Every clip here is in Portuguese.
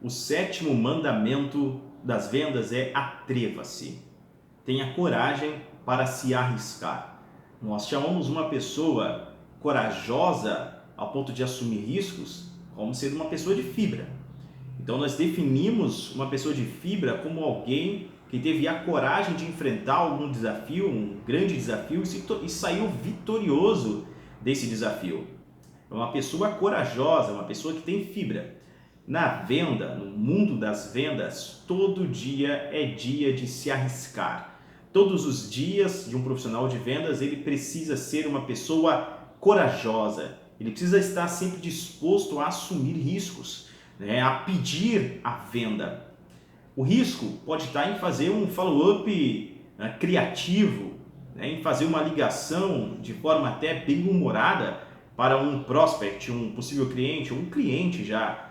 O sétimo mandamento das vendas é atreva-se. Tenha coragem para se arriscar. Nós chamamos uma pessoa corajosa ao ponto de assumir riscos como sendo uma pessoa de fibra. Então nós definimos uma pessoa de fibra como alguém que teve a coragem de enfrentar algum desafio, um grande desafio, e saiu vitorioso desse desafio. É uma pessoa corajosa, uma pessoa que tem fibra. Na venda, no mundo das vendas, todo dia é dia de se arriscar. Todos os dias de um profissional de vendas, ele precisa ser uma pessoa corajosa. Ele precisa estar sempre disposto a assumir riscos, né? A pedir a venda. O risco pode estar em fazer um follow-up, né, criativo, né, em fazer uma ligação de forma até bem humorada para um prospect, um possível cliente, ou um cliente já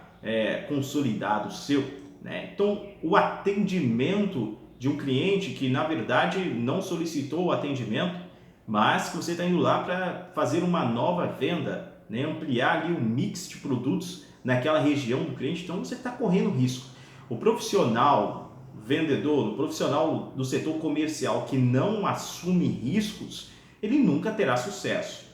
consolidado seu, né? Então, o atendimento de um cliente que na verdade não solicitou o atendimento, mas que você está indo lá para fazer uma nova venda, né? Ampliar ali o mix de produtos naquela região do cliente, então você está correndo risco. O profissional vendedor, o profissional do setor comercial que não assume riscos, ele nunca terá sucesso.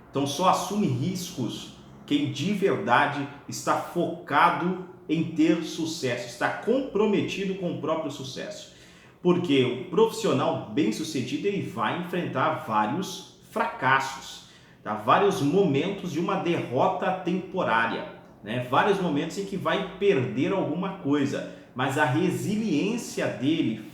Então só assume riscos quem de verdade está focado em ter sucesso, está comprometido com o próprio sucesso. Porque o profissional bem-sucedido ele vai enfrentar vários fracassos, tá? Vários momentos de uma derrota temporária, né? Vários momentos em que vai perder alguma coisa, mas a resiliência dele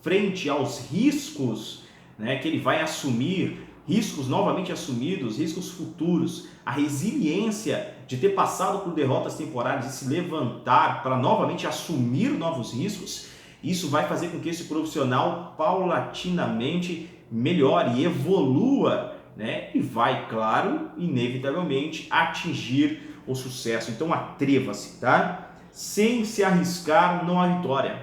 frente aos riscos, né, que ele vai assumir, riscos novamente assumidos, riscos futuros, a resiliência de ter passado por derrotas temporárias e se levantar para novamente assumir novos riscos, isso vai fazer com que esse profissional paulatinamente melhore, evolua, né? E vai, claro, inevitavelmente atingir o sucesso. Então atreva-se, tá? Sem se arriscar não há vitória.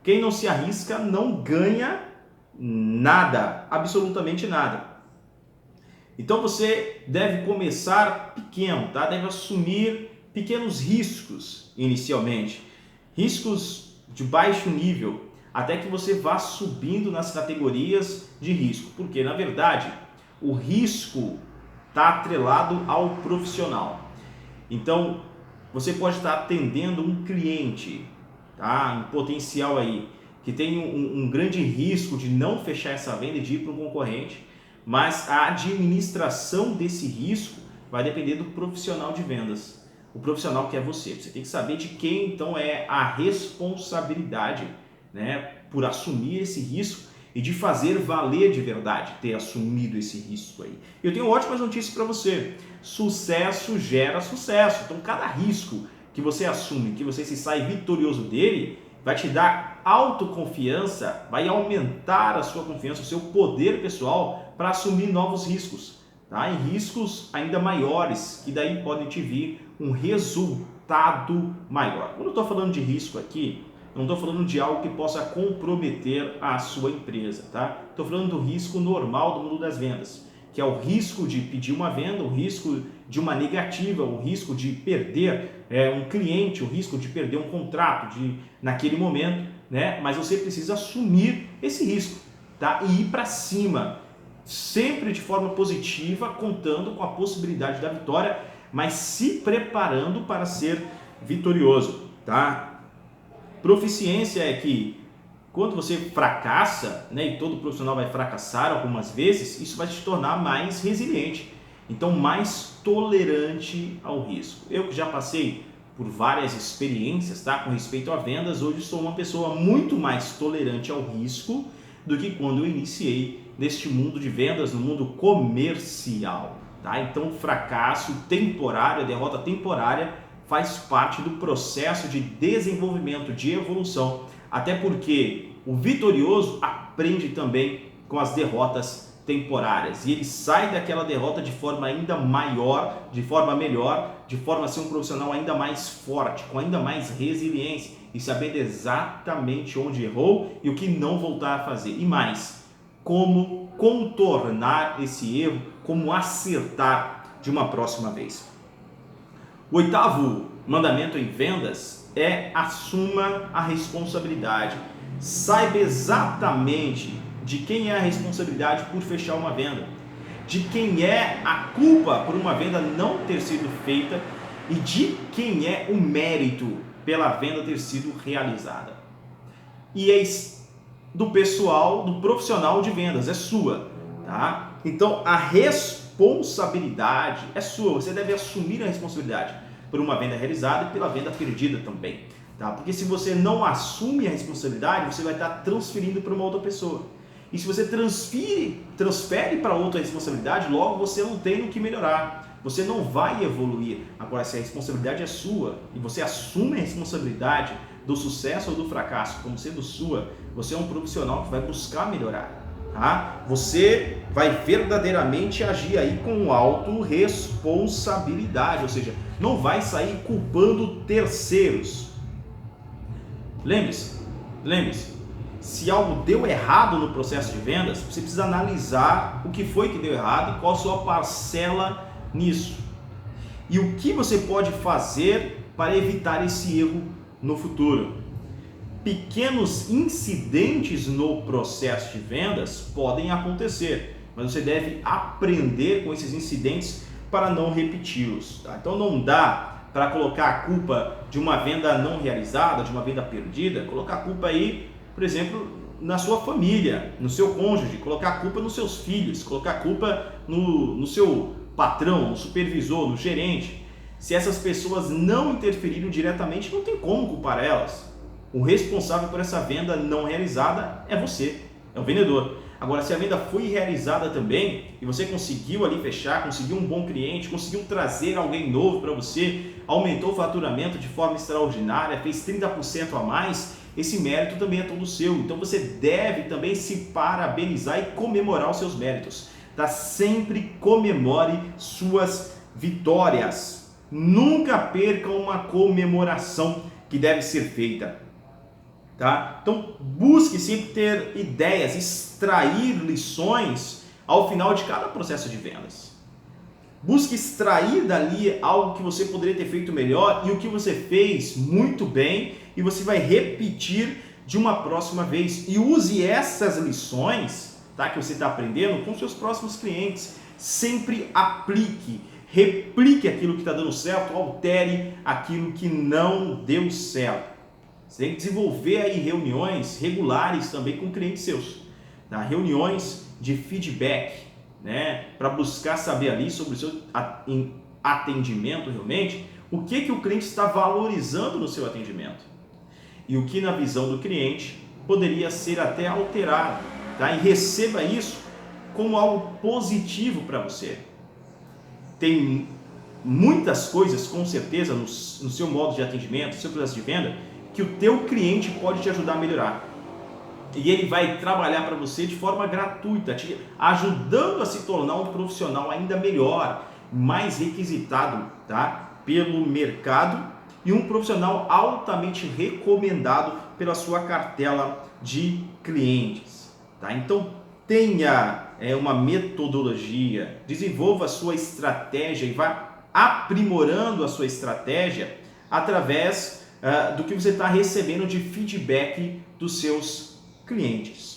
Quem não se arrisca não ganha nada, absolutamente nada. Então você deve começar pequeno, tá? Deve assumir pequenos riscos inicialmente, riscos de baixo nível, até que você vá subindo nas categorias de risco, porque na verdade o risco está atrelado ao profissional. Então você pode estar atendendo um cliente, tá? Um potencial aí que tem um grande risco de não fechar essa venda e de ir para um concorrente, mas a administração desse risco vai depender do profissional de vendas, o profissional que é você. Você tem que saber de quem então é a responsabilidade, né, por assumir esse risco e de fazer valer de verdade ter assumido esse risco aí. Eu tenho ótimas notícias para você. Sucesso gera sucesso. Então cada risco que você assume, que você se sai vitorioso dele, vai te dar autoconfiança, vai aumentar a sua confiança, o seu poder pessoal para assumir novos riscos, tá? E riscos ainda maiores, que daí podem te vir um resultado maior. Quando eu estou falando de risco aqui, não estou falando de algo que possa comprometer a sua empresa, tá? Estou falando do risco normal do mundo das vendas, que é o risco de pedir uma venda, o risco de uma negativa, o risco de perder um cliente, o risco de perder um contrato naquele momento, né? Mas você precisa assumir esse risco, tá? E ir para cima, sempre de forma positiva, contando com a possibilidade da vitória, mas se preparando para ser vitorioso, tá? Proficiência é que quando você fracassa, né, e todo profissional vai fracassar algumas vezes, isso vai te tornar mais resiliente, então mais tolerante ao risco. Eu que já passei por várias experiências, tá, com respeito a vendas, hoje sou uma pessoa muito mais tolerante ao risco do que quando eu iniciei neste mundo de vendas, no mundo comercial, tá? Então fracasso temporário, a derrota temporária faz parte do processo de desenvolvimento, de evolução, até porque o vitorioso aprende também com as derrotas temporárias e ele sai daquela derrota de forma ainda maior, de forma melhor, de forma a ser um profissional ainda mais forte, com ainda mais resiliência e sabendo exatamente onde errou e o que não voltar a fazer. E mais, como contornar esse erro, como acertar de uma próxima vez. O oitavo mandamento em vendas é: assuma a responsabilidade. Saiba exatamente de quem é a responsabilidade por fechar uma venda, de quem é a culpa por uma venda não ter sido feita e de quem é o mérito pela venda ter sido realizada. E é do pessoal, do profissional de vendas, é sua, tá? Então a responsabilidade é sua, você deve assumir a responsabilidade por uma venda realizada e pela venda perdida também, tá? Porque se você não assume a responsabilidade, você vai estar transferindo para uma outra pessoa. E se você transfere para outra responsabilidade, logo você não tem no que melhorar, você não vai evoluir. Agora, se a responsabilidade é sua e você assume a responsabilidade do sucesso ou do fracasso como sendo sua, você é um profissional que vai buscar melhorar, tá? Você vai verdadeiramente agir aí com autorresponsabilidade, ou seja, não vai sair culpando terceiros. Lembre-se, se algo deu errado no processo de vendas, você precisa analisar o que foi que deu errado e qual a sua parcela nisso. E o que você pode fazer para evitar esse erro no futuro. Pequenos incidentes no processo de vendas podem acontecer, mas você deve aprender com esses incidentes para não repeti-los, tá? Então não dá para colocar a culpa de uma venda não realizada, de uma venda perdida, colocar a culpa aí, por exemplo, na sua família, no seu cônjuge, colocar a culpa nos seus filhos, colocar a culpa no seu patrão, no supervisor, no gerente. Se essas pessoas não interferiram diretamente, não tem como culpar elas. O responsável por essa venda não realizada é você, é o vendedor. Agora, se a venda foi realizada também e você conseguiu ali fechar, conseguiu um bom cliente, conseguiu trazer alguém novo para você, aumentou o faturamento de forma extraordinária, fez 30% a mais, esse mérito também é todo seu. Então você deve também se parabenizar e comemorar os seus méritos, tá? Sempre comemore suas vitórias. Nunca perca uma comemoração que deve ser feita, tá? Então busque sempre ter ideias, extrair lições ao final de cada processo de vendas. Busque extrair dali algo que você poderia ter feito melhor e o que você fez muito bem e você vai repetir de uma próxima vez. E use essas lições, tá, que você está aprendendo com seus próximos clientes. Sempre aplique, replique aquilo que está dando certo, altere aquilo que não deu certo. Você tem que desenvolver aí reuniões regulares também com clientes seus, tá? Reuniões de feedback, né? Para buscar saber ali sobre o seu atendimento realmente, o que o cliente está valorizando no seu atendimento e o que na visão do cliente poderia ser até alterado, tá? E receba isso como algo positivo para você. Tem muitas coisas, com certeza, no seu modo de atendimento, no seu processo de venda, que o teu cliente pode te ajudar a melhorar. E ele vai trabalhar para você de forma gratuita, te ajudando a se tornar um profissional ainda melhor, mais requisitado, tá, pelo mercado e um profissional altamente recomendado pela sua cartela de clientes, tá? Então tenha uma metodologia, desenvolva a sua estratégia e vá aprimorando a sua estratégia através do que você está recebendo de feedback dos seus clientes.